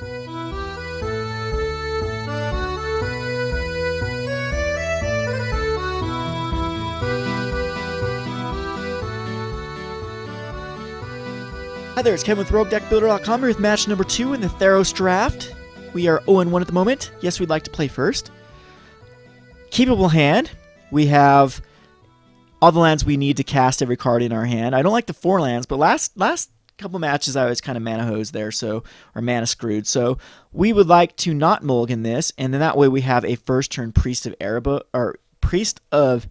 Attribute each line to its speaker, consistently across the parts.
Speaker 1: Hi there, it's Kevin with Roguedeckbuilder.com here with match number 2 in the Theros draft. We are 0-1 at the moment. Yes, we'd like to play first. Keepable hand. We have all the lands we need to cast every card in our hand. I don't like the 4 lands, but last couple matches I was kind of mana hosed there, or mana screwed. So we would like to not mulligan this, and then that way we have a first turn Priest of Erebos, or Priest of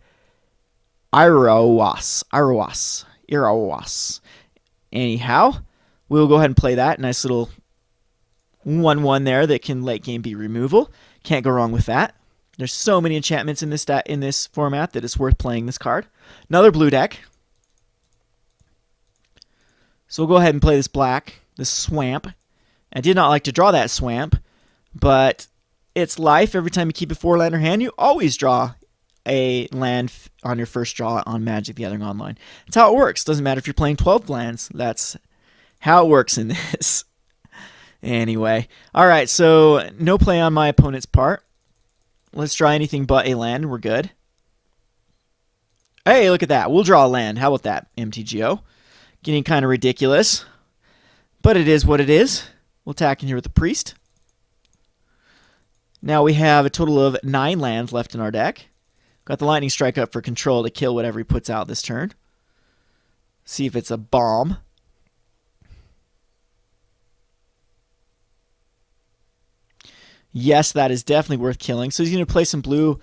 Speaker 1: Iroas. Anyhow, we'll go ahead and play that. Nice little 1/1 there that can late game be removal. Can't go wrong with that. There's so many enchantments in this format that it's worth playing this card. Another blue deck. So we'll go ahead and play this black, this swamp. I did not like to draw that swamp, but it's life. Every time you keep a 4 land in your hand, you always draw a land on your first draw on Magic the Gathering Online. That's how it works. Doesn't matter if you're playing 12 lands. That's how it works in this. Anyway. Alright, so no play on my opponent's part. Let's draw anything but a land. We're good. Hey, look at that. We'll draw a land. How about that, MTGO? Getting kind of ridiculous. But it is what it is. We'll attack in here with the Priest. Now we have a total of 9 lands left in our deck. Got the Lightning Strike up for control to kill whatever he puts out this turn. See if it's a bomb. Yes, that is definitely worth killing. So he's going to play some blue,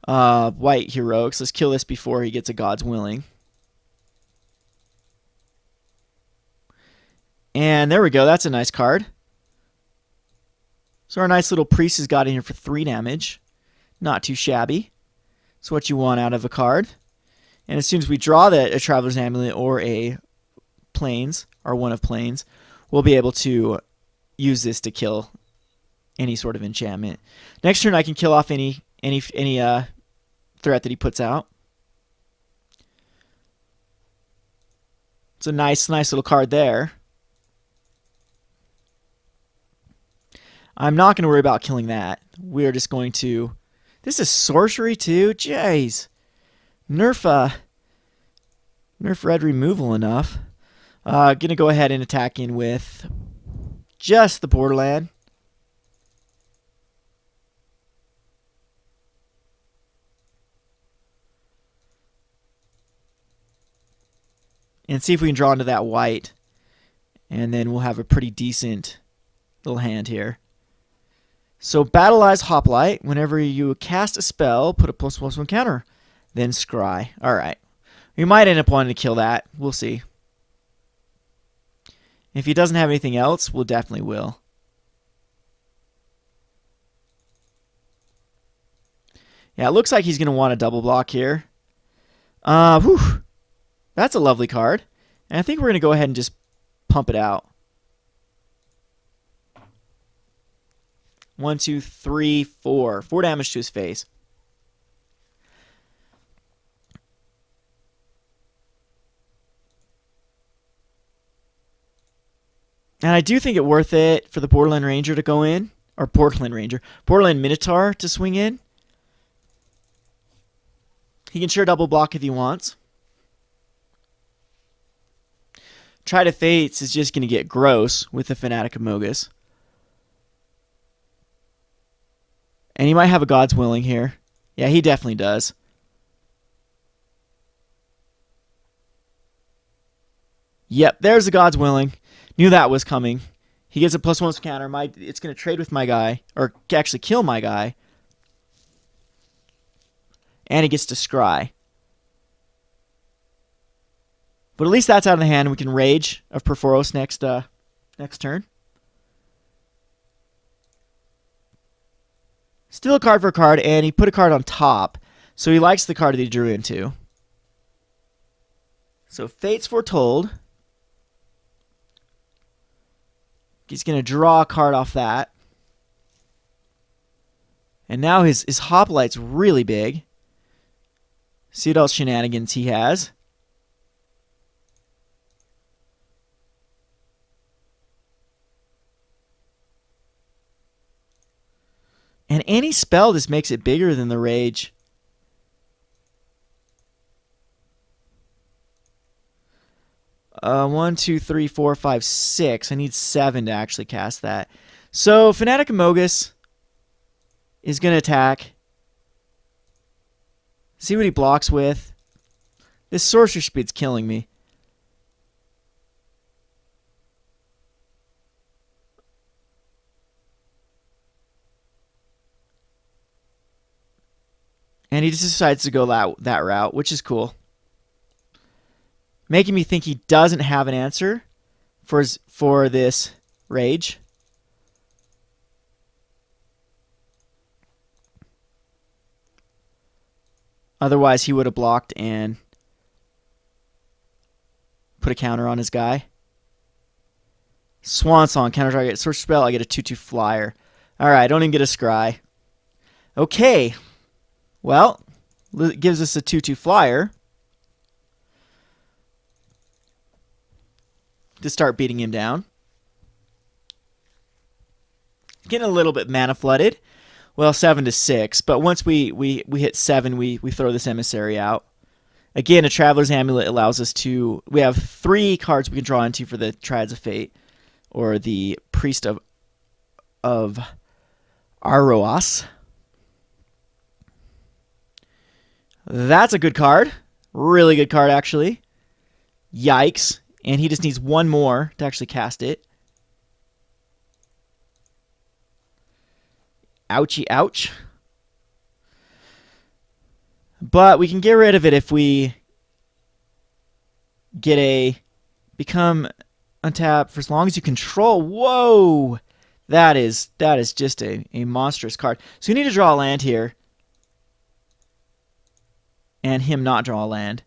Speaker 1: white heroics. Let's kill this before he gets a God's Willing. And there we go. That's a nice card. So our nice little Priest has got in here for 3 damage. Not too shabby. It's what you want out of a card. And as soon as we draw a Traveler's Amulet or a Plains, or one of Plains, we'll be able to use this to kill any sort of enchantment. Next turn I can kill off any threat that he puts out. It's a nice little card there. I'm not going to worry about killing that. We're just going to... This is sorcery too? Jeez. Nerf red removal enough. Gonna go ahead and attack in with just the borderland. And see if we can draw into that white. And then we'll have a pretty decent little hand here. So Battleize Hoplite. Whenever you cast a spell, put a +1/+1 counter. Then scry. Alright. We might end up wanting to kill that. We'll see. If he doesn't have anything else, we'll definitely will. Yeah, it looks like he's going to want a double block here. Whew. That's a lovely card. And I think we're going to go ahead and just pump it out. 1, 2, 3, 4. 4 damage to his face. And I do think it worth it for the Borderland Ranger to go in. Or Borderland Ranger. Borderland Minotaur to swing in. He can sure double block if he wants. Try to Fates is just going to get gross with the Fanatic of Mogus. And he might have a God's Willing here. Yeah, he definitely does. Yep, there's the God's Willing. Knew that was coming. He gets a +1 counter. It's going to trade with my guy. Or actually kill my guy. And he gets to scry. But at least that's out of the hand. We can Rage of Perforos next turn. Still a card for a card, and he put a card on top. So he likes the card that he drew into. So Fate's Foretold. He's going to draw a card off that. And now his Hoplite's really big. See what else shenanigans he has. And any spell just makes it bigger than the rage. One, two, three, four, five, six. I need 7 to actually cast that. So Fanatic Amogus is going to attack. See what he blocks with. This sorcery speed's killing me. And he just decides to go that route, which is cool. Making me think he doesn't have an answer for this rage. Otherwise, he would have blocked and put a counter on his guy. Swan Song, counter target, sorcery spell, I get a 2/2 flyer. Alright, I don't even get a scry. Okay. Well, it gives us a 2/2 flyer to start beating him down. Getting a little bit mana flooded. Well, 7 to 6, but once we hit 7, we throw this emissary out. Again, a Traveler's Amulet allows us to... We have 3 cards we can draw into for the Triads of Fate, or the Priest of Aroas. That's a good card. Really good card, actually. Yikes. And he just needs 1 more to actually cast it. Ouchie, ouch. But we can get rid of it if we get a become untapped for as long as you control. Whoa! That is just a monstrous card. So you need to draw a land here. And him not draw a land.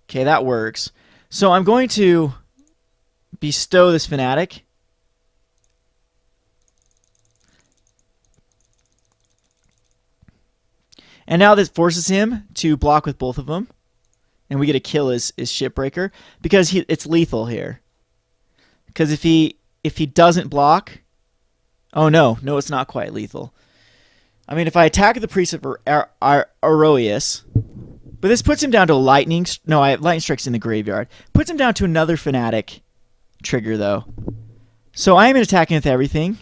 Speaker 1: Okay, that works. So I'm going to bestow this Fanatic. And now this forces him to block with both of them. And we get to kill his Shipbreaker. Because it's lethal here. Because if he doesn't block... Oh, no. No, it's not quite lethal. I mean, if I attack the Priest of Aroas... But this puts him down to a lightning... No, I have lightning strikes in the graveyard. Puts him down to another Fanatic trigger, though. So I am attacking with everything.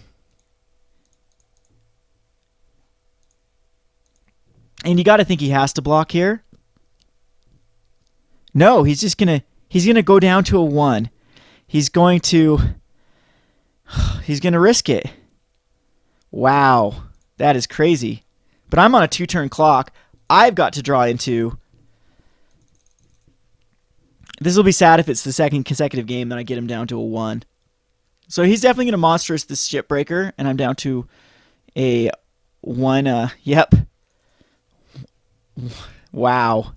Speaker 1: And you got to think he has to block here. No, he's just gonna go down to a 1. He's gonna risk it. Wow, that is crazy. But I'm on a 2-turn clock. I've got to draw into. This will be sad if it's the second consecutive game that I get him down to a 1. So he's definitely gonna monstrous this Shipbreaker, and I'm down to a 1. Yep. Wow.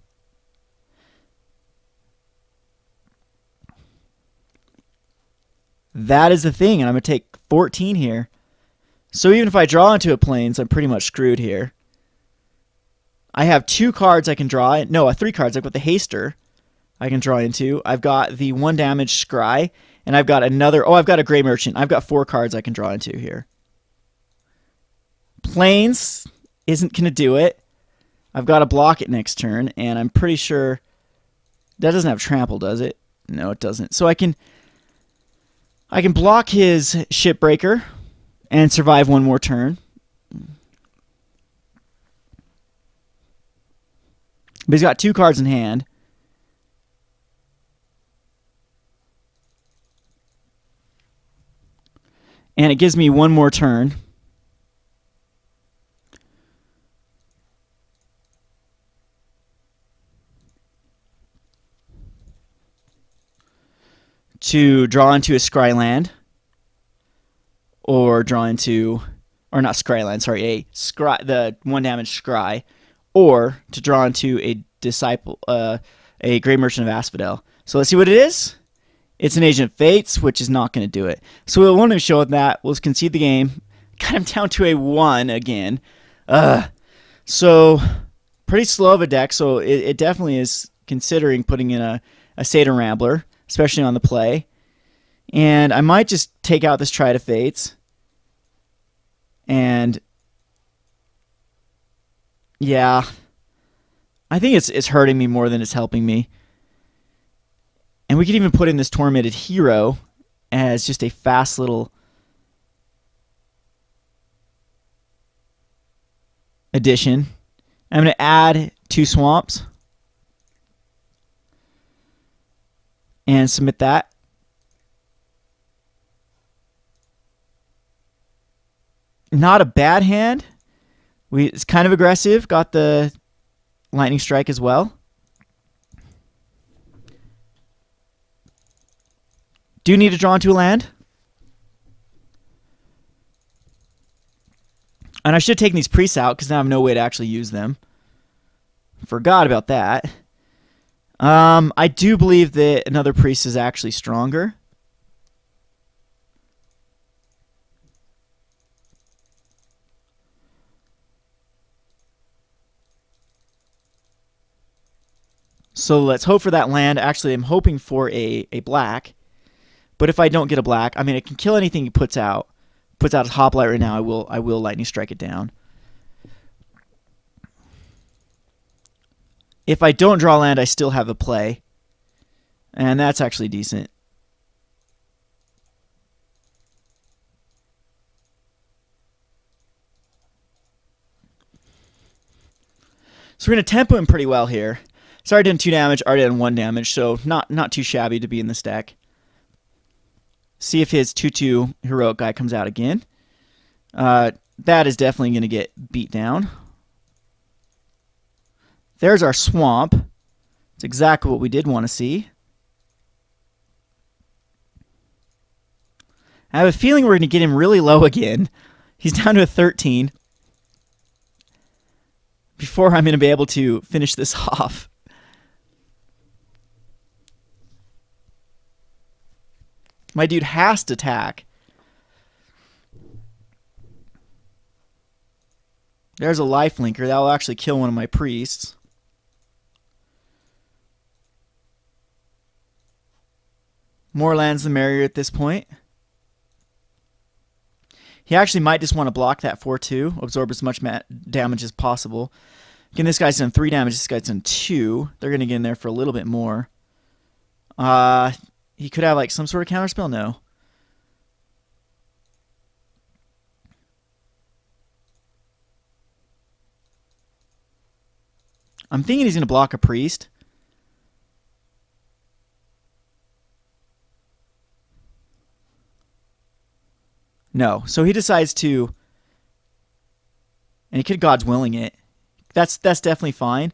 Speaker 1: That is the thing, and I'm going to take 14 here. So even if I draw into a Plains, I'm pretty much screwed here. I have 2 cards I can draw. No, 3 cards. I've got the Haster I can draw into. I've got the 1 damage Scry, and I've got another... Oh, I've got a Grey Merchant. I've got 4 cards I can draw into here. Plains isn't going to do it. I've got to block it next turn, and I'm pretty sure that doesn't have trample, does it? No, it doesn't. So I can block his Shipbreaker and survive 1 more turn. But he's got 2 cards in hand. And it gives me 1 more turn. To draw into a Scryland, or draw into, or not Scryland, sorry, the 1 damage Scry, or to draw into a Grey Merchant of Asphodel. So let's see what it is. It's an Agent of Fates, which is not going to do it. So it won't even show that. We'll concede the game. Got him down to a 1 again. So pretty slow of a deck. So it definitely is considering putting in a Satyr Rambler, especially on the play. And I might just take out this Triad of Fates. And yeah, I think it's hurting me more than it's helping me. And we could even put in this Tormented Hero as just a fast little addition. I'm going to add 2 swamps and submit that. Not a bad hand. It's kind of aggressive. Got the lightning strike as well. Do need to draw into a land. And I should have taken these priests out because now I have no way to actually use them. Forgot about that. I do believe that another priest is actually stronger. So let's hope for that land. Actually, I'm hoping for a black. But if I don't get a black, I mean, it can kill anything he puts out. Puts out a hoplite right now. I will lightning strike it down. If I don't draw land, I still have a play. And that's actually decent. So we're going to tempo him pretty well here. Sorry, I did 2 damage. Already done 1 damage, so not too shabby to be in this deck. See if his 2/2 heroic guy comes out again. That is definitely going to get beat down. There's our swamp. It's exactly what we did want to see. I have a feeling we're going to get him really low again. He's down to a 13. Before I'm going to be able to finish this off. My dude has to attack. There's a life linker. That will actually kill one of my priests. More lands the merrier at this point. He actually might just want to block that 4/2, absorb as much damage as possible. Again, this guy's done 3 damage. This guy's done 2. They're going to get in there for a little bit more. He could have like some sort of counterspell. No. I'm thinking he's going to block a priest. No. So he decides to, and he could God's willing it. That's definitely fine.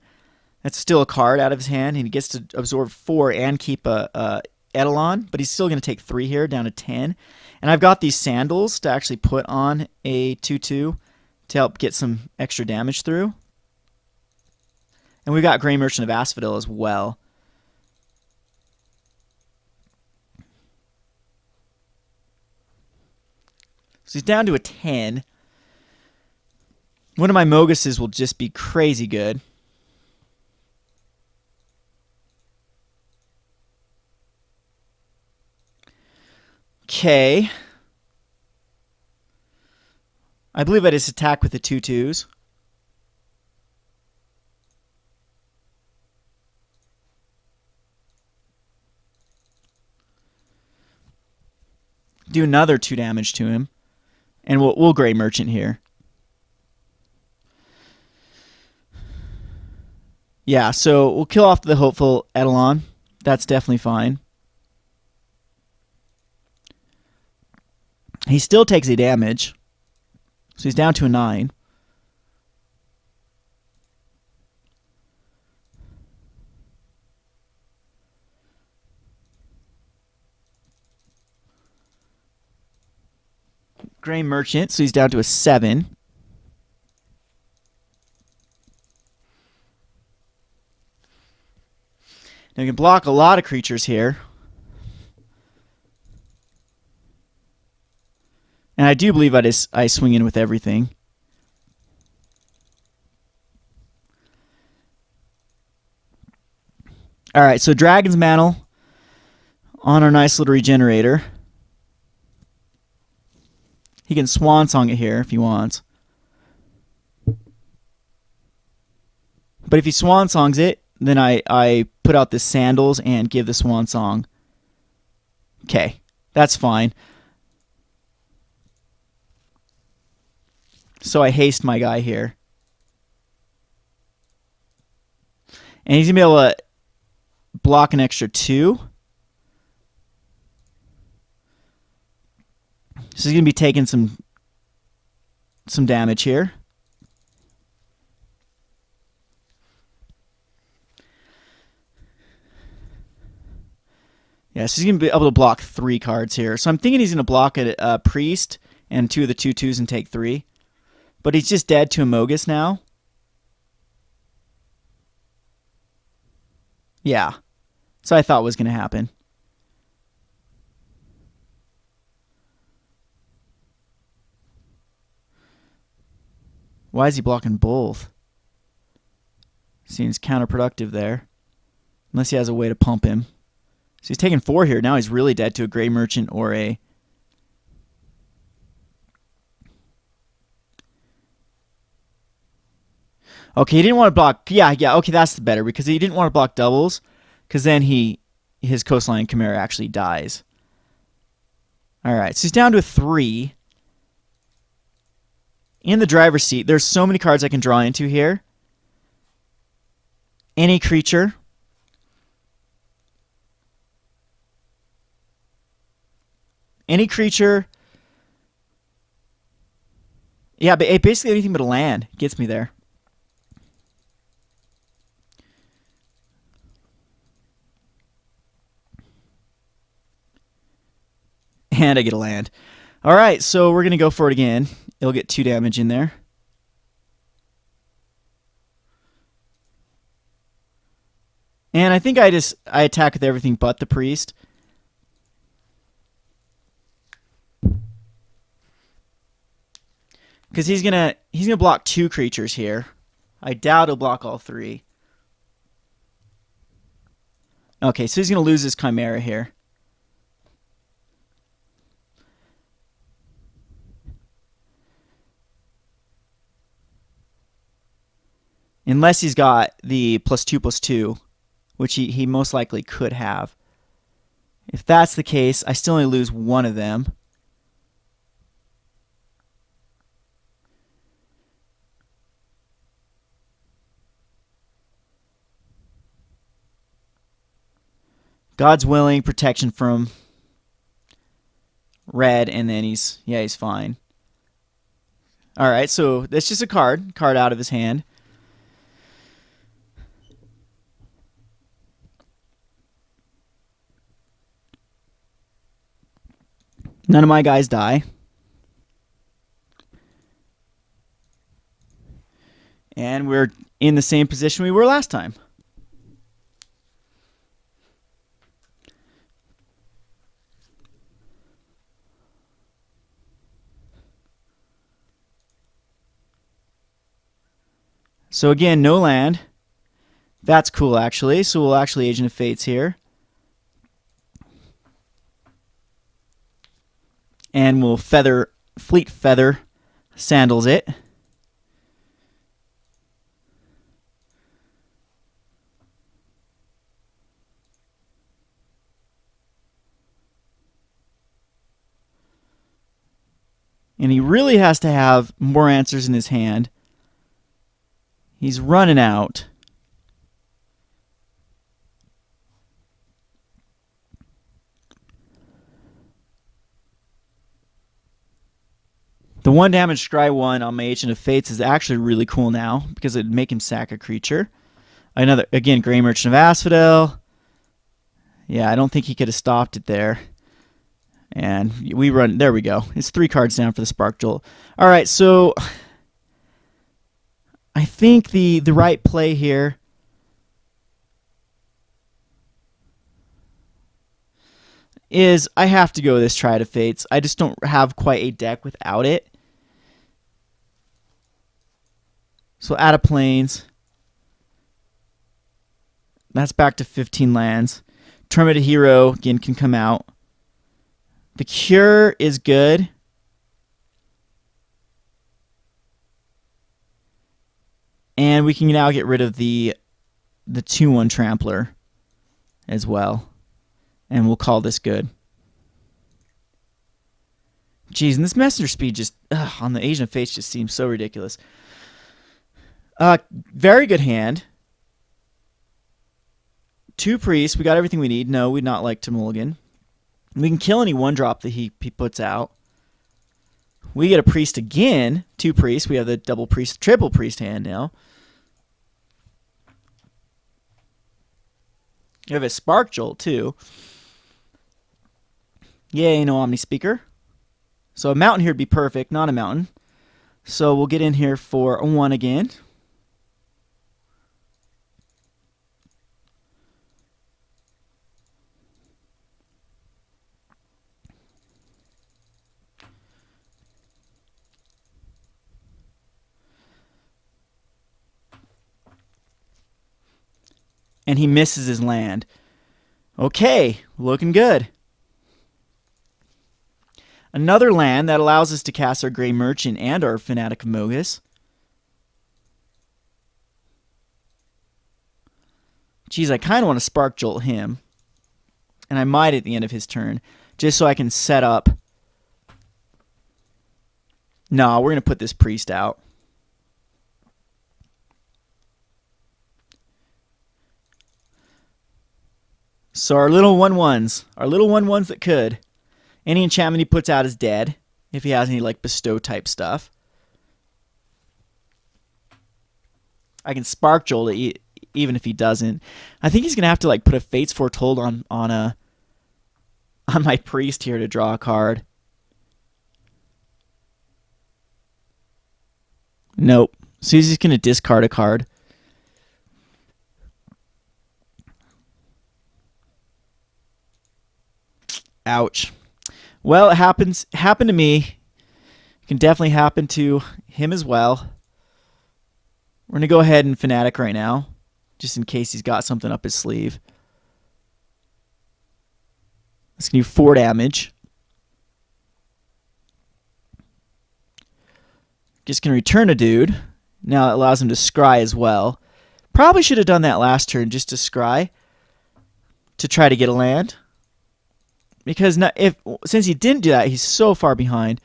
Speaker 1: That's still a card out of his hand, and he gets to absorb 4 and keep a Eidolon, but he's still going to take 3 here, down to 10. And I've got these sandals to actually put on a 2/2 to help get some extra damage through. And we've got Grey Merchant of Asphodel as well. So he's down to a 10. One of my Moguses will just be crazy good. Okay. I believe I just attack with the 2/2s. Do another 2 damage to him. And we'll Grey Merchant here. Yeah, so we'll kill off the hopeful Eidolon. That's definitely fine. He still takes a damage. So he's down to a 9. Grey Merchant, so he's down to a 7. Now we can block a lot of creatures here. And I do believe I swing in with everything. Alright, so Dragon's Mantle on our nice little regenerator. He can Swan Song it here if he wants. But if he Swan Songs it, then I put out the Sandals and give the Swan Song. Okay, that's fine. So I haste my guy here. And he's going to be able to block an extra 2. So he's going to be taking some damage here. Yeah, so he's going to be able to block 3 cards here. So I'm thinking he's going to block a Priest and 2 of the 2/2s and take 3. But he's just dead to Amogus now. Yeah. So I thought was going to happen. Why is he blocking both? Seems counterproductive there. Unless he has a way to pump him. So he's taking 4 here. Now he's really dead to a Grey Merchant or a... Okay, he didn't want to block... Yeah, okay, that's the better. Because he didn't want to block doubles. Because then his Coastline Chimera actually dies. Alright, so he's down to a 3. In the driver's seat, there's so many cards I can draw into here. Any creature. Any creature. Yeah, but basically anything but a land gets me there. And I get a land. Alright, so we're going to go for it again. It'll get 2 damage in there. And I think I attack with everything but the Priest. Because he's gonna block 2 creatures here. I doubt he'll block all 3. Okay, so he's gonna lose his Chimera here. Unless he's got the +2/+2, which he most likely could have. If that's the case, I still only lose 1 of them. God's willing, protection from red, and then he's fine. Alright, so that's just a card out of his hand. None of my guys die. And we're in the same position we were last time. So again, no land. That's cool, actually. So we'll actually Agent of Fates here. And we'll Fleet Feather Sandals it. And he really has to have more answers in his hand. He's running out. The 1 damage Scry 1 on my Agent of Fates is actually really cool now because it'd make him sack a creature. Again, Grey Merchant of Asphodel. Yeah, I don't think he could have stopped it there. And we run. There we go. It's 3 cards down for the Spark Jolt. All right, so I think the right play here is I have to go with this Triad of Fates. I just don't have quite a deck without it. So out of Plains. That's back to 15 lands. Tormented Hero, again, can come out. The Cure is good. And we can now get rid of the 2/1 Trampler as well. And we'll call this good. Jeez, and this messenger speed just on the Asian Fates just seems so ridiculous. Very good hand. 2 priests. We got everything we need. No, we'd not like to mulligan. We can kill any 1-drop that he puts out. We get a priest again. 2 priests. We have the double priest, triple priest hand now. You have a Spark Jolt too. Yay, no Omni Speaker. So a mountain here would be perfect, not a mountain. So we'll get in here for a 1 again. And he misses his land. Okay, looking good. Another land that allows us to cast our Grey Merchant and our Fanatic of Mogus. Geez, I kind of want to Spark Jolt him. And I might at the end of his turn, just so I can set up. No, we're going to put this priest out. So our little 1/1s, that could. Any enchantment he puts out is dead, if he has any like bestow type stuff. I can Spark Jolt it even if he doesn't. I think he's gonna have to like put a Fates Foretold on my priest here to draw a card. Nope. So he's just gonna discard a card. Ouch. Well, it happened to me. It can definitely happen to him as well. We're going to go ahead and Fanatic right now, just in case he's got something up his sleeve. It's going to do 4 damage. Just going to return a dude. Now it allows him to scry as well. Probably should have done that last turn, just to scry, to try to get a land. Because since he didn't do that, he's so far behind.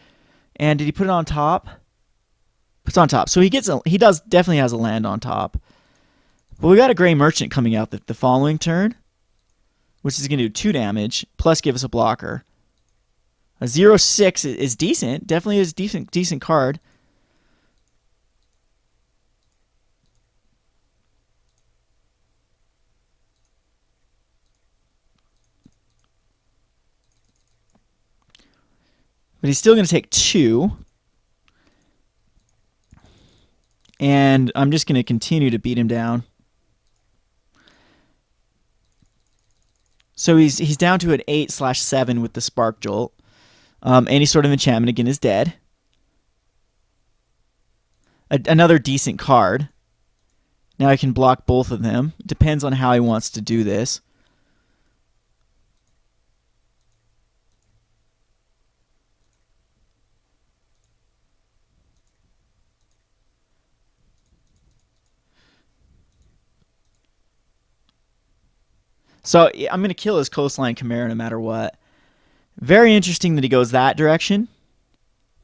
Speaker 1: And did he put it on top? Puts it on top. So he definitely has a land on top. But we got a Grey Merchant coming out the following turn, which is going to do 2 damage, plus give us a blocker. A 0/6 is decent. Definitely is a decent card. But he's still going to take 2. And I'm just going to continue to beat him down. So he's down to an 8/7 with the Spark Jolt. Any sort of enchantment, again, is dead. Another decent card. Now I can block both of them. It depends on how he wants to do this. So I'm going to kill his Coastline Chimera no matter what. Very interesting that he goes that direction.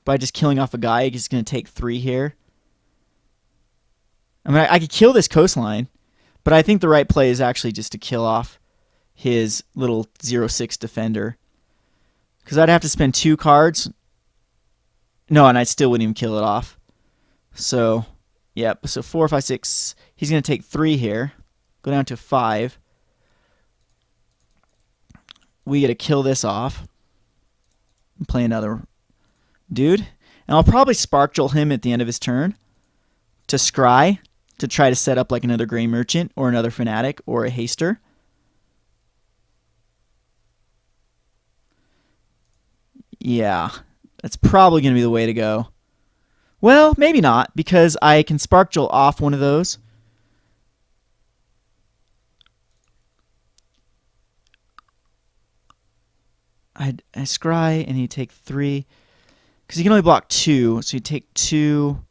Speaker 1: By just killing off a guy, he's going to take 3 here. I mean, I could kill this Coastline, but I think the right play is actually just to kill off his little 0/6 defender. Because I'd have to spend 2 cards. No, and I still wouldn't even kill it off. So, yep. So 4, 5, 6. He's going to take 3 here. Go down to 5. We get to kill this off. And play another dude. And I'll probably Spark Jolt him at the end of his turn to scry, to try to set up like another Grey Merchant or another Fanatic or a Haster. Yeah, that's probably going to be the way to go. Well, maybe not, because I can Spark Jolt off one of those. I scry, and he'd take 3. Because he can only block 2, so he'd take 2.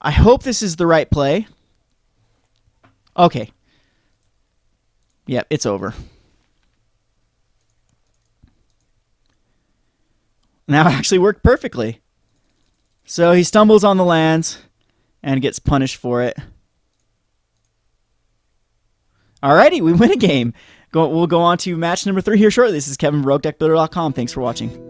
Speaker 1: I hope this is the right play. Okay. Yep, it's over. Now it actually worked perfectly. So he stumbles on the lands and gets punished for it. Alrighty, we win a game. We'll go on to match number 3 here shortly. This is Kevin from Roguedeckbuilder.com. Thanks for watching.